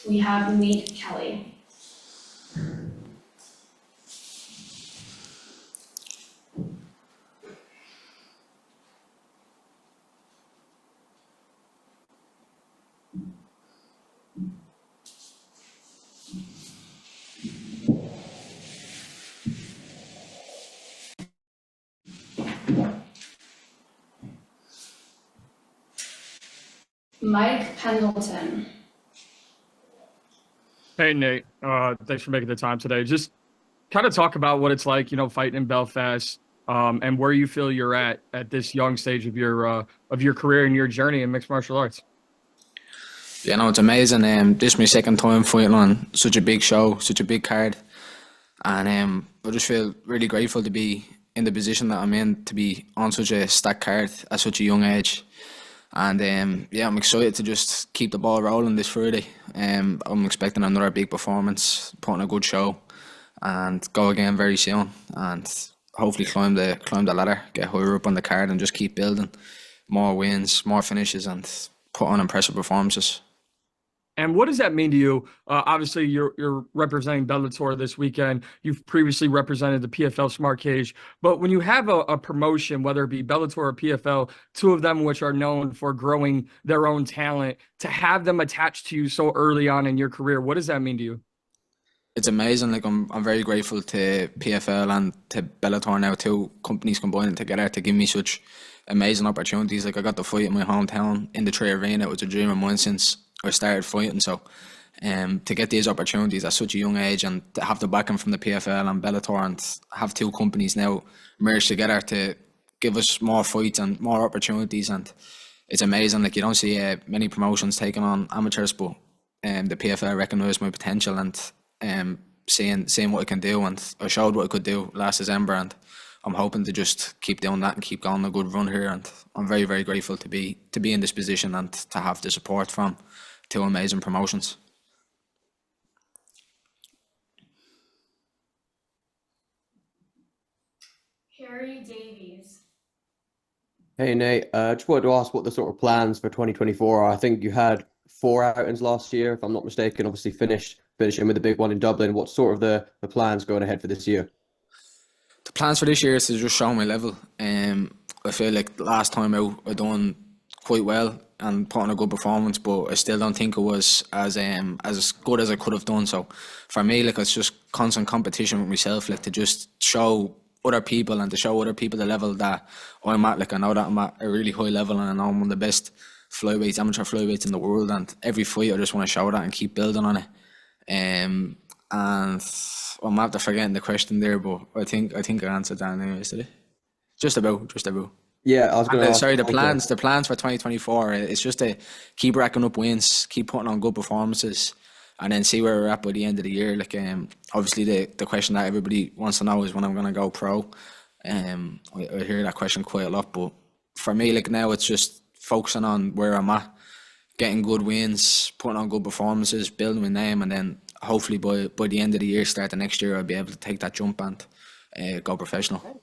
we have Nate Kelley. Mike Pendleton. Hey, Nate. Thanks for making the time today. Just kind of talk about what it's like, fighting in Belfast, and where you feel you're at this young stage of your career and your journey in mixed martial arts. Yeah, no, it's amazing. This is my second time fighting on such a big show, such a big card, and I just feel really grateful to be in the position that I'm in, to be on such a stacked card at such a young age. And yeah, I'm excited to just keep the ball rolling this Friday. I'm expecting another big performance, put on a good show, and go again very soon. And hopefully climb the ladder, get higher up on the card, and just keep building more wins, more finishes, and put on impressive performances. And what does that mean to you? Obviously, you're representing Bellator this weekend. You've previously represented the PFL Smart Cage, but when you have a promotion, whether it be Bellator or PFL, two of them which are known for growing their own talent, to have them attached to you so early on in your career, what does that mean to you? It's amazing. Like I'm very grateful to PFL and to Bellator now, two companies combining together to give me such amazing opportunities. Like I got to fight in my hometown in the Trey Arena. It was a dream of mine since I started fighting. So, to get these opportunities at such a young age and to have the backing from the PFL and Bellator and have two companies now merged together to give us more fights and more opportunities, and it's amazing. Like you don't see many promotions taking on amateurs, but the PFL recognised my potential and seeing what I can do, and I showed what I could do last December, and I'm hoping to just keep doing that and keep going a good run here. And I'm very, very grateful to be in this position and to have the support from two amazing promotions. Harry Davies. Hey Nate, just wanted to ask what the sort of plans for 2024 are. I think you had four outings last year, if I'm not mistaken. Obviously, finishing with the big one in Dublin. What's sort of the plans going ahead for this year? The plans for this year is to just show my level. I feel like the last time out I done quite well and put on a good performance, but I still don't think it was as good as I could have done. So for me, like it's just constant competition with myself, like to just show other people and to show other people the level that I'm at. Like I know that I'm at a really high level and I know I'm one of the best flyweights, amateur flyweights in the world. And every fight I just want to show that and keep building on it. And I'm after forgetting the question there, but I think I answered that anyways, did it? Just about. Yeah, I was And going to ask. sorry, Thank you. the plans for 2024. It's just to keep racking up wins, keep putting on good performances, and then see where we're at by the end of the year. Like obviously the question that everybody wants to know is when I'm gonna go pro. I hear that question quite a lot, but for me, like now it's just focusing on where I'm at, getting good wins, putting on good performances, building my name, and then hopefully by the end of the year, start the next year, I'll be able to take that jump and go professional.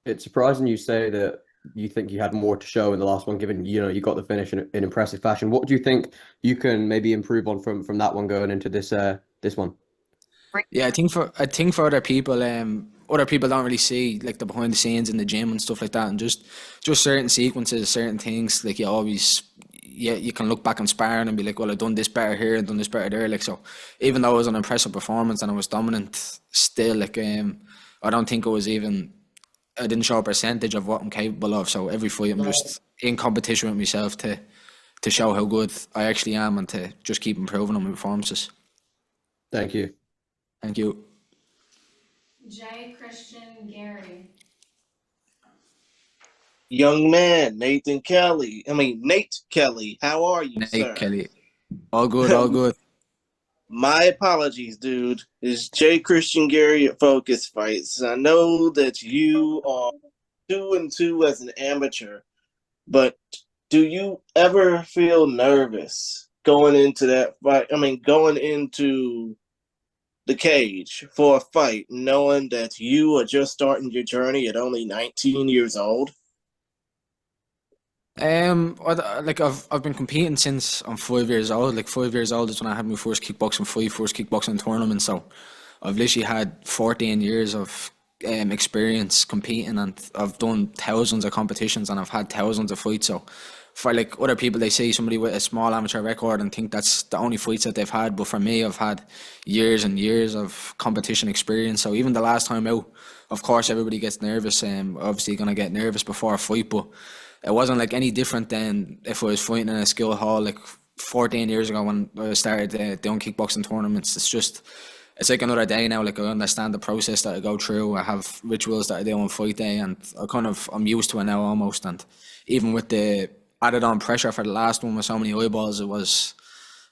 It's surprising you say that you think you had more to show in the last one, given you got the finish in impressive fashion. What do you think you can maybe improve on from that one going into this one? Yeah, I think for other people don't really see like the behind the scenes in the gym and stuff like that, and just certain sequences, certain things. Like you can look back on sparring and be like, well, I've done this better here and done this better there. Like so, even though it was an impressive performance and I was dominant, still like I don't think it was even. I didn't show a percentage of what I'm capable of. So every fight, I'm just in competition with myself to show how good I actually am and to just keep improving on my performances. Thank you. Thank you. J. Christian Gary. Young man, Nate Kelley. How are you, Nate sir? Kelley. All good, all good. My apologies, dude. It's J. Christian Gary at Focus Fights. I know that you are 2-2 as an amateur, but do you ever feel nervous going into that fight? I mean, going into the cage for a fight, knowing that you are just starting your journey at only 19 years old? I've been competing since I'm 5 years old. Like 5 years old is when I had my first kickboxing fight, first kickboxing tournament. So I've literally had 14 years of experience competing, and I've done thousands of competitions, and I've had thousands of fights. So for like other people, they see somebody with a small amateur record and think that's the only fights that they've had. But for me, I've had years and years of competition experience. So even the last time out, of course, everybody gets nervous. Obviously gonna get nervous before a fight, but it wasn't like any different than if I was fighting in a skill hall like 14 years ago when I started doing kickboxing tournaments. It's like another day now. Like I understand the process that I go through. I have rituals that I do on fight day, and I'm used to it now almost. And even with the added on pressure for the last one with so many eyeballs,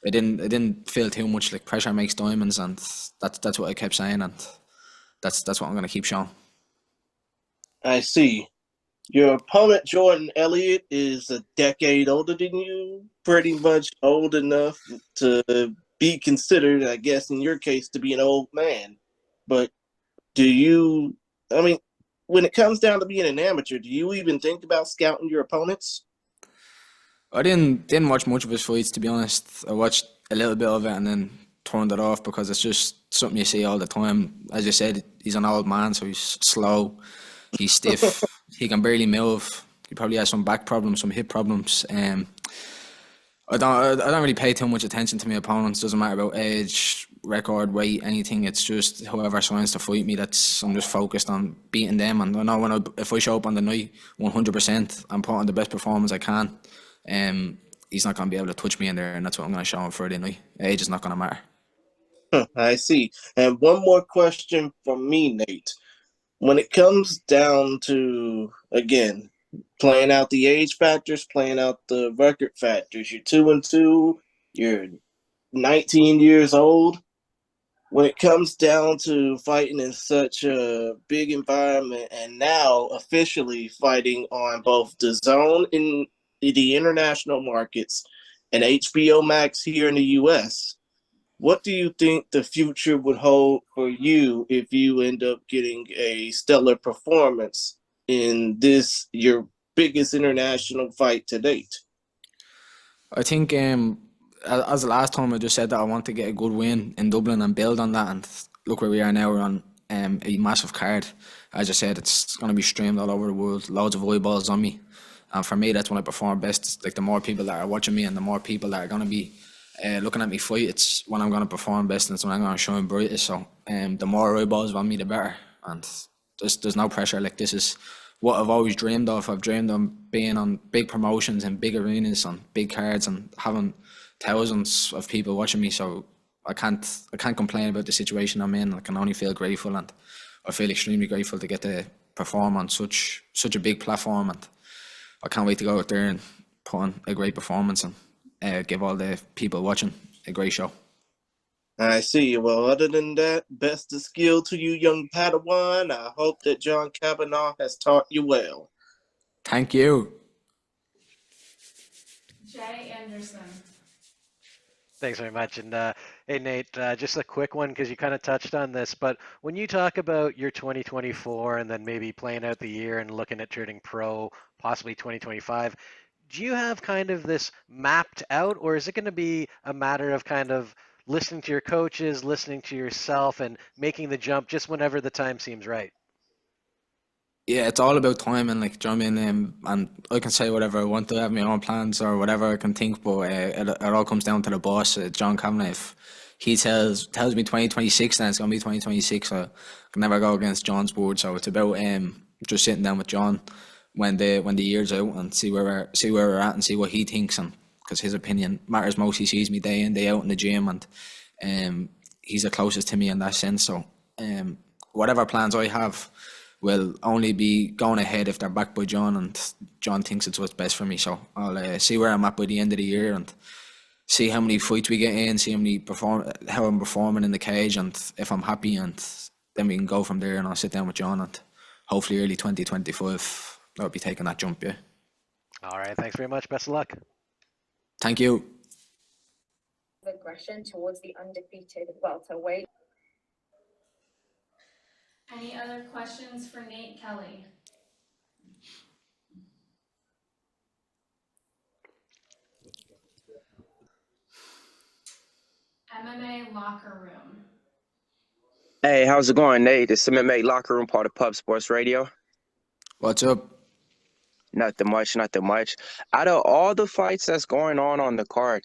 it didn't feel too much. Like pressure makes diamonds, and that's what I kept saying, and that's what I'm gonna keep showing. I see. Your opponent, Jordan Elliott, is a decade older than you, pretty much old enough to be considered, I guess, in your case, to be an old man. But I mean, when it comes down to being an amateur, do you even think about scouting your opponents? I didn't watch much of his fights, to be honest. I watched a little bit of it and then turned it off because it's just something you see all the time. As you said, he's an old man, so he's slow, he's stiff, he can barely move. He probably has some back problems, some hip problems. I don't really pay too much attention to my opponents. Doesn't matter about age, record, weight, anything. It's just whoever signs to fight me. I'm just focused on beating them. And I know if I show up on the night 100%, I'm putting the best performance I can. He's not gonna be able to touch me in there, and that's what I'm gonna show him Friday night. Age is not gonna matter. I see. And one more question from me, Nate. When it comes down to, again, playing out the age factors, playing out the record factors, you're 2-2, you're 19 years old. When it comes down to fighting in such a big environment and now officially fighting on both the zone in the international markets and HBO Max here in the US, what do you think the future would hold for you if you end up getting a stellar performance in this, your biggest international fight to date? I think as the last time I just said that I want to get a good win in Dublin and build on that, and look where we are now. We're on a massive card. As I said, it's going to be streamed all over the world. Loads of eyeballs on me, and for me, that's when I perform best. Like the more people that are watching me and the more people that are going to be looking at me fight, it's when I'm going to perform best and it's when I'm going to shine brightest. So the more eyeballs on me, the better. And there's no pressure. Like this is what I've always dreamed of. I've dreamed of being on big promotions and big arenas on big cards and having thousands of people watching me. So I can't complain about the situation I'm in. I can only feel grateful, and I feel extremely grateful to get to perform on such a big platform, and I can't wait to go out there and put on a great performance and give all the people watching a great show. I see. Well, other than that, best of skill to you, young Padawan. I hope that John Kavanah has taught you well. Thank you. Jay Anderson. Thanks very much. And hey, Nate, just a quick one because you kind of touched on this. But when you talk about your 2024 and then maybe playing out the year and looking at turning pro, possibly 2025, do you have kind of this mapped out, or is it going to be a matter of kind of listening to your coaches, listening to yourself, and making the jump just whenever the time seems right? Yeah, it's all about time and like, do you know what I mean? And I can say whatever I want to have my own plans or whatever I can think, but it all comes down to the boss, John Kavanah. If he tells me 2026, then it's gonna be 2026. I can never go against John's word. So it's about just sitting down with John when the year's out and see where we're at and see what he thinks, and because his opinion matters most. He sees me day in day out in the gym, and he's the closest to me in that sense. So whatever plans I have will only be going ahead if they're backed by John, and John thinks it's what's best for me. So I'll see where I'm at by the end of the year and see how many fights we get in, see how I'm performing in the cage, and if I'm happy, and then we can go from there. And I'll sit down with John, and hopefully early 2025 I'll be taking that jump. Yeah. All right. Thanks very much. Best of luck. Thank you. Aggression towards the undefeated welterweight. Any other questions for Nate Kelley? MMA Locker Room. Hey, how's it going, Nate? It's MMA Locker Room, part of Pub Sports Radio. What's up? Nothing much, nothing much. Out of all the fights that's going on the card,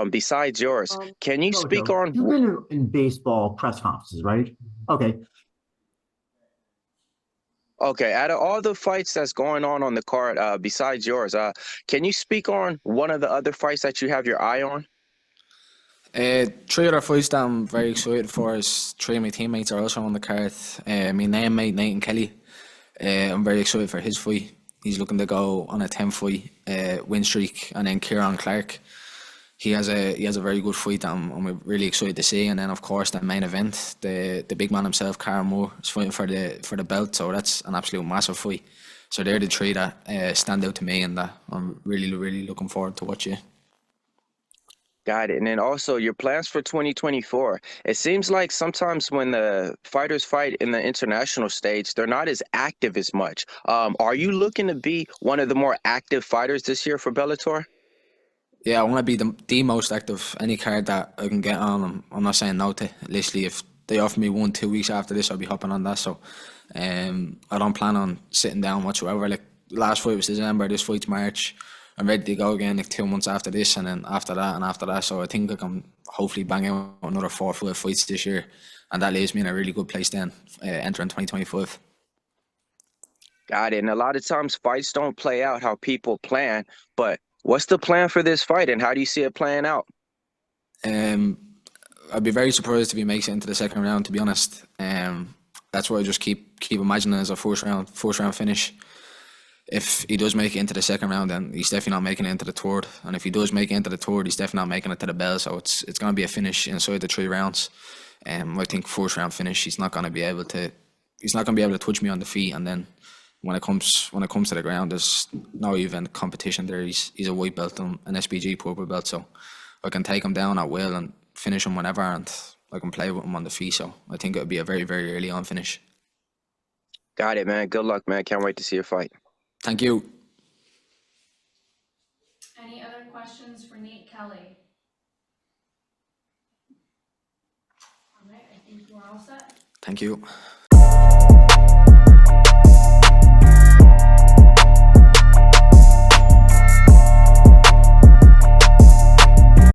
besides yours, can you speak Mojo, on? you've been in baseball press conferences, right? Okay. Okay, out of all the fights that's going on the card, besides yours, can you speak on one of the other fights that you have your eye on? Three other fights that I'm very excited for is three of my teammates are also on the card. My name mate Nathan Kellly. I'm very excited for his fight. He's looking to go on a 10-fight win streak, and then Kieran Clark. He has a very good fight that I'm really excited to see. And then of course the main event, the big man himself, Karen Moore, is fighting for the belt. So that's an absolute massive fight. So they're the three that stand out to me, and that I'm really looking forward to watching. Got it. And then also your plans for 2024. It seems like sometimes when the fighters fight in the international stage, they're not as active as much. Are you looking to be one of the more active fighters this year for Bellator? Yeah, I want to be the most active. Any card that I can get on, I'm not saying no to. Literally, if they offer me 1-2 weeks after this, I'll be hopping on that. So, I don't plan on sitting down whatsoever. Like last fight was December, this fight's March. I'm ready to go again like 2 months after this, and then after that and after that. So I think I can hopefully bang out another 4 or 5 fights this year, and that leaves me in a really good place then entering 2025. Got it. And a lot of times fights don't play out how people plan, but what's the plan for this fight and how do you see it playing out? I'd be very surprised if he makes it into the second round, to be honest. That's what I just keep imagining as a first round finish. If he does make it into the second round, then he's definitely not making it into the third. And if he does make it into the third, he's definitely not making it to the bell. So it's going to be a finish inside the 3 rounds. I think first round finish, he's not going to be able to touch me on the feet. And then when it comes to the ground, there's no even competition there. He's a white belt and an SBG purple belt, so I can take him down at will and finish him whenever, and I can play with him on the feet. So I think it'll be a very early on finish. Got it, man. Good luck, man. Can't wait to see your fight. Thank you. Any other questions for Nate Kelley? All right, I think we're all set. Thank you.